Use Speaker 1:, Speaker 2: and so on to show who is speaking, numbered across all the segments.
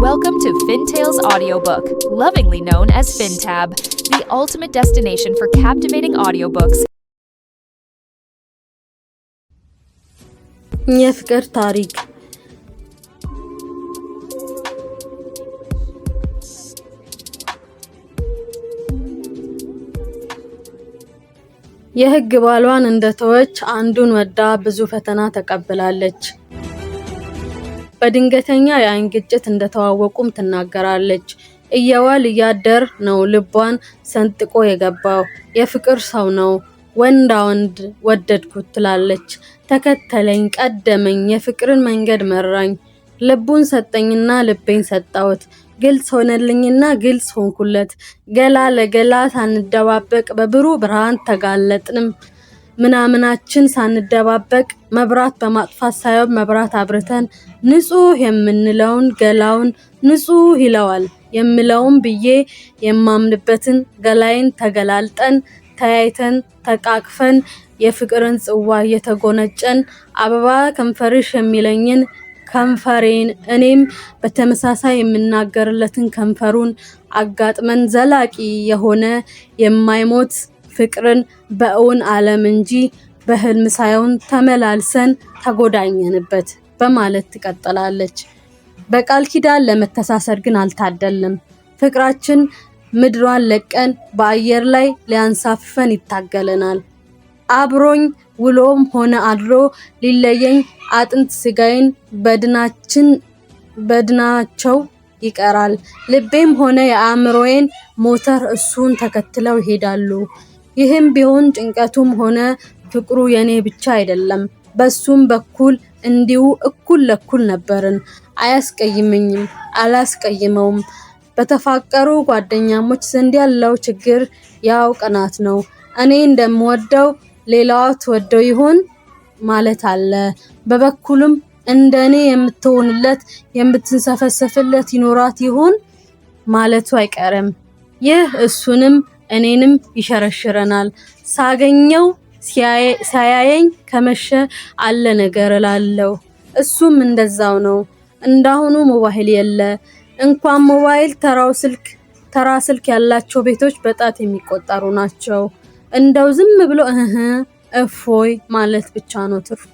Speaker 1: Welcome to FinTales Audiobook, lovingly known as FinTab, the ultimate destination for captivating audiobooks.
Speaker 2: የፍቅር ታሪክ የህግ ባሏን እንደተወች አንዱን ወዳ ብዙ ፈተና ተቀብላለች። በድንገተኛ የአይን ግጭት እንደተዋወቁም ትናገራለች። እየዋል እያደር ነው ልቧን ሰንጥቆ የገባው። የፍቅር ሰው ነው ወንዳ ወንድ ወደድኩት ትላለች። ተከተለኝ ቀደመኝ የፍቅርን መንገድ መራኝ። ልቡን ሰጠኝና ልቤን ሰጣሁት። ግልጽ ሆነልኝና ግልጽ ሆንኩለት። ገላ ለገላ ሳንደባበቅ በብሩህ ብርሃን ተጋለጥንም። ምናምናችን ሳንደባበቅ መብራት በማጥፋት ሳይሆን መብራት አብርተን ንጹህ የምንለውን ገላውን ንጹህ ይለዋል የምለውን ብዬ የማምንበትን ገላይን ተገላልጠን ተያይተን ተቃቅፈን የፍቅርን ጽዋ እየተጎነጨን አበባ ከንፈርሽ የሚለኝን ከንፈሬን እኔም በተመሳሳይ የምናገርለትን ከንፈሩን አጋጥመን ዘላቂ የሆነ የማይሞት ፍቅርን በእውን ዓለም እንጂ በህልም ሳይሆን ተመላልሰን ተጎዳኘንበት በማለት ትቀጥላለች። በቃል ኪዳን ለመተሳሰር ግን አልታደልንም። ፍቅራችን ምድሯን ለቀን በአየር ላይ ሊያንሳፍፈን ይታገለናል። አብሮኝ ውሎም ሆነ አድሮ ሊለየኝ አጥንት ስጋዬን በድናቸው ይቀራል። ልቤም ሆነ የአእምሮዬን ሞተር እሱን ተከትለው ይሄዳሉ። ይህም ቢሆን ጭንቀቱም ሆነ ፍቅሩ የኔ ብቻ አይደለም። በሱም በኩል እንዲሁ እኩል ለኩል ነበርን። አያስቀይመኝም፣ አላስቀይመውም። በተፋቀሩ ጓደኛሞች ዘንድ ያለው ችግር ያው ቅናት ነው። እኔ እንደምወደው ሌላዋ ትወደው ይሆን ማለት አለ። በበኩሉም እንደኔ የምትሆንለት የምትንሰፈሰፍለት ይኖራት ይሆን ማለቱ አይቀርም። ይህ እሱንም እኔንም ይሸረሽረናል። ሳገኘው ሳያየኝ ከመሸ አለ ነገር እላለሁ። እሱም እንደዛው ነው። እንዳሁኑ ሞባይል የለ። እንኳን ሞባይል ተራ ስልክ ያላቸው ቤቶች በጣት የሚቆጠሩ ናቸው። እንደው ዝም ብሎ እፎይ ማለት ብቻ ነው ትርፉ።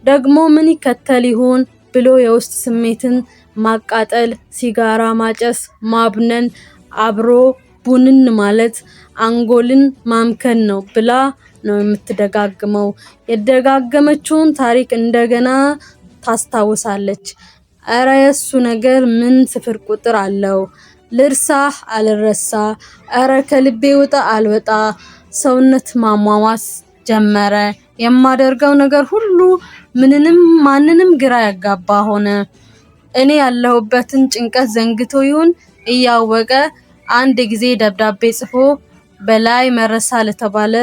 Speaker 2: ደግሞ ምን ይከተል ይሆን ብሎ የውስጥ ስሜትን ማቃጠል፣ ሲጋራ ማጨስ፣ ማብነን፣ አብሮ ቡንን ማለት አንጎልን ማምከን ነው ብላ ነው የምትደጋግመው። የደጋገመችውን ታሪክ እንደገና ታስታውሳለች። እረ የሱ ነገር ምን ስፍር ቁጥር አለው። ልርሳህ አልረሳ፣ እረ ከልቤ ውጣ አልወጣ። ሰውነት ማሟሟስ ጀመረ። የማደርገው ነገር ሁሉ ማንንም ግራ ያጋባ ሆነ። እኔ ያለሁበትን ጭንቀት ዘንግቶ ይሁን እያወቀ አንድ ጊዜ ደብዳቤ ጽፎ በላይ መረሳ ለተባለ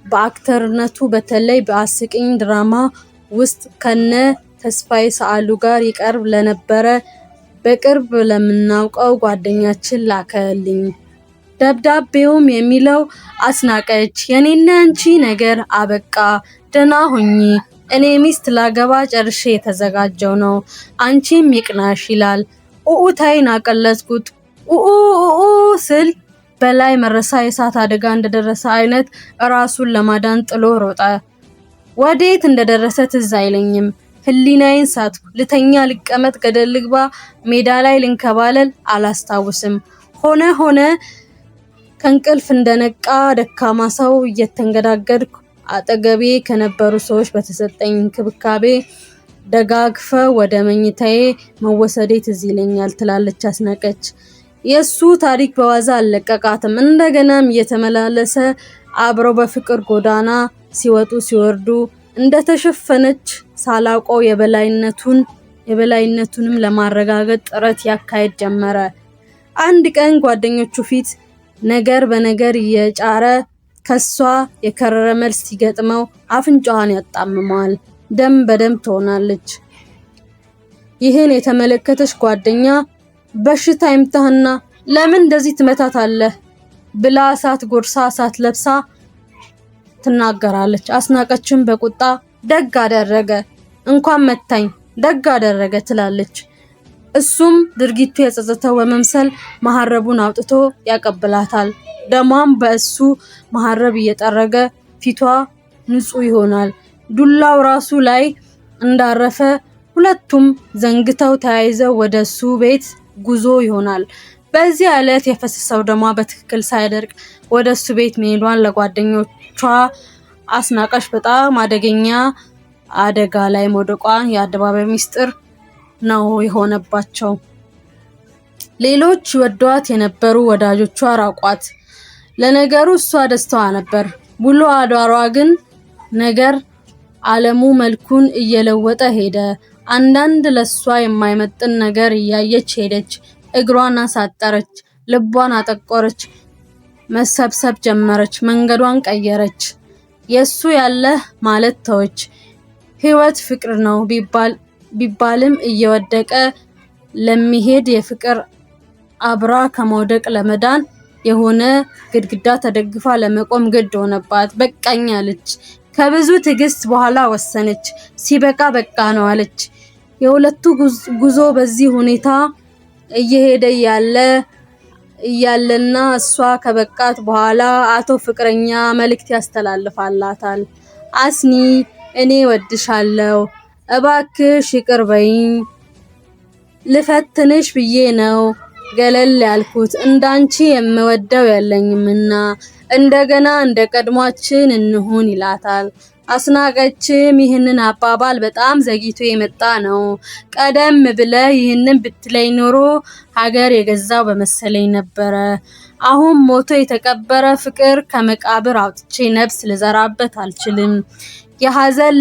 Speaker 2: በአክተርነቱ በተለይ በአስቂኝ ድራማ ውስጥ ከነ ተስፋዬ ሰዓሉ ጋር ይቀርብ ለነበረ በቅርብ ለምናውቀው ጓደኛችን ላከልኝ። ደብዳቤውም የሚለው አስናቀች፣ የኔና አንቺ ነገር አበቃ፣ ደህና ሁኚ። እኔ ሚስት ላገባ ጨርሼ የተዘጋጀው ነው። አንቺም ይቅናሽ ይላል። ኡኡታይን አቀለጥኩት። ኡኡ ስል በላይ መረሳ የእሳት አደጋ እንደደረሰ አይነት ራሱን ለማዳን ጥሎ ሮጠ። ወዴት እንደደረሰ ትዝ አይለኝም። ህሊናዬን ሳትኩ። ልተኛ፣ ልቀመጥ፣ ገደል ልግባ፣ ሜዳ ላይ ልንከባለል አላስታውስም። ሆነ ከእንቅልፍ እንደነቃ ደካማ ሰው እየተንገዳገድኩ አጠገቤ ከነበሩ ሰዎች በተሰጠኝ እንክብካቤ ደጋግፈ ወደ መኝታዬ መወሰዴ ትዝ ይለኛል ትላለች አስናቀች። የሱ ታሪክ በዋዛ አልለቀቃትም። እንደገናም እየተመላለሰ አብረው በፍቅር ጎዳና ሲወጡ ሲወርዱ እንደተሸፈነች ሳላውቀው የበላይነቱንም ለማረጋገጥ ጥረት ያካሄድ ጀመረ። አንድ ቀን ጓደኞቹ ፊት ነገር በነገር እየጫረ ከሷ የከረረ መልስ ሲገጥመው አፍንጫዋን ያጣምመዋል። ደም በደም ትሆናለች። ይህን የተመለከተች ጓደኛ በሽታ ይምታህና ለምን እንደዚህ ትመታታለህ ብላ እሳት ጎርሳ እሳት ለብሳ ትናገራለች። አስናቀችን በቁጣ ደግ አደረገ እንኳን መታኝ ደግ አደረገ ትላለች። እሱም ድርጊቱ የጸጸተው በመምሰል መሐረቡን አውጥቶ ያቀብላታል። ደሟም በእሱ መሐረብ እየጠረገ ፊቷ ንጹህ ይሆናል። ዱላው ራሱ ላይ እንዳረፈ ሁለቱም ዘንግተው ተያይዘው ወደ እሱ ቤት ጉዞ ይሆናል። በዚህ ዕለት የፈሰሰው ደሟ በትክክል ሳይደርቅ ወደ እሱ ቤት መሄዷን ለጓደኞቿ አስናቀች በጣም አደገኛ አደጋ ላይ መውደቋን የአደባባይ ሚስጥር ነው የሆነባቸው። ሌሎች ወዷት የነበሩ ወዳጆቿ ራቋት። ለነገሩ እሷ ደስታዋ ነበር። ውሎ አዳሯ ግን ነገር ዓለሙ መልኩን እየለወጠ ሄደ። አንዳንድ ለሷ የማይመጥን ነገር እያየች ሄደች። እግሯን አሳጠረች፣ ልቧን አጠቆረች፣ መሰብሰብ ጀመረች፣ መንገዷን ቀየረች። የሱ ያለህ ማለት ተወች። ህይወት ፍቅር ነው ቢባልም እየወደቀ ለሚሄድ የፍቅር አብራ ከመውደቅ ለመዳን የሆነ ግድግዳ ተደግፋ ለመቆም ግድ ሆነባት። በቃኝ አለች። ከብዙ ትዕግስት በኋላ ወሰነች። ሲበቃ በቃ ነው አለች። የሁለቱ ጉዞ በዚህ ሁኔታ እየሄደ እያለና እሷ ከበቃት በኋላ አቶ ፍቅረኛ መልእክት ያስተላልፋላታል። አስኒ እኔ ወድሻለሁ፣ እባክሽ ይቅር በይኝ፣ ልፈትንሽ ብዬ ነው ገለል ያልኩት፣ እንዳንቺ የምወደው የለኝምና እንደገና እንደ ቀድሟችን እንሁን ይላታል። አስናቀችም ይህንን አባባል በጣም ዘግይቶ የመጣ ነው፣ ቀደም ብለህ ይህንን ብትለኝ ኖሮ ሀገር የገዛው በመሰለኝ ነበረ። አሁን ሞቶ የተቀበረ ፍቅር ከመቃብር አውጥቼ ነፍስ ልዘራበት አልችልም። የሐዘን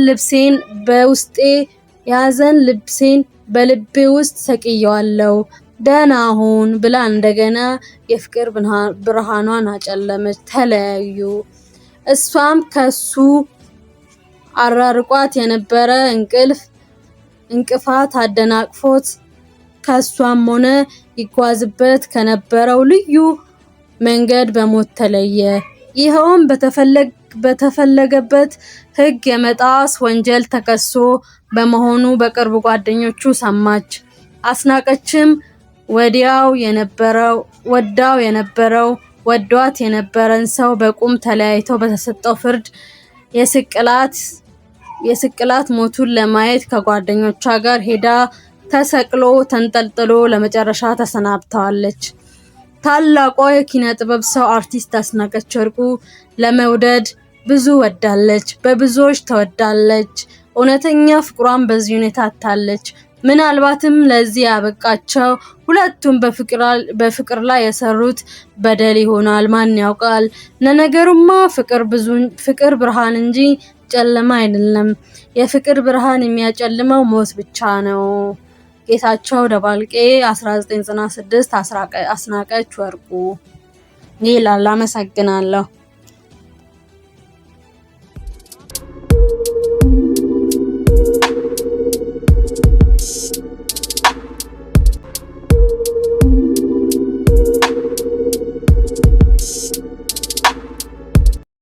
Speaker 2: ልብሴን በልቤ ውስጥ ሰቅየዋለሁ። ደህና ሁን ብላ እንደገና የፍቅር ብርሃኗን አጨለመች። ተለያዩ። እሷም ከሱ አራርቋት የነበረ እንቅፋት አደናቅፎት ከሷም ሆነ ይጓዝበት ከነበረው ልዩ መንገድ በሞት ተለየ። ይኸውም በተፈለገበት ሕግ የመጣስ ወንጀል ተከሶ በመሆኑ በቅርብ ጓደኞቹ ሰማች። አስናቀችም ወዳው ወዷት የነበረን ሰው በቁም ተለያይተው በተሰጠው ፍርድ የስቅላት ሞቱን ለማየት ከጓደኞቿ ጋር ሄዳ ተሰቅሎ ተንጠልጥሎ ለመጨረሻ ተሰናብተዋለች። ታላቋ የኪነ ጥበብ ሰው አርቲስት አስናቀች ወርቁ ለመውደድ ብዙ ወዳለች፣ በብዙዎች ተወዳለች። እውነተኛ ፍቅሯን በዚህ ሁኔታ አታለች። ምናልባትም ለዚህ ያበቃቸው ሁለቱም በፍቅር ላይ የሰሩት በደል ይሆናል። ማን ያውቃል? ለነገሩማ ፍቅር ብርሃን እንጂ ጨለማ አይደለም። የፍቅር ብርሃን የሚያጨልመው ሞት ብቻ ነው። ጌታቸው ደባልቄ 1996 አስናቀች ወርቁ ይላል። አመሰግናለሁ።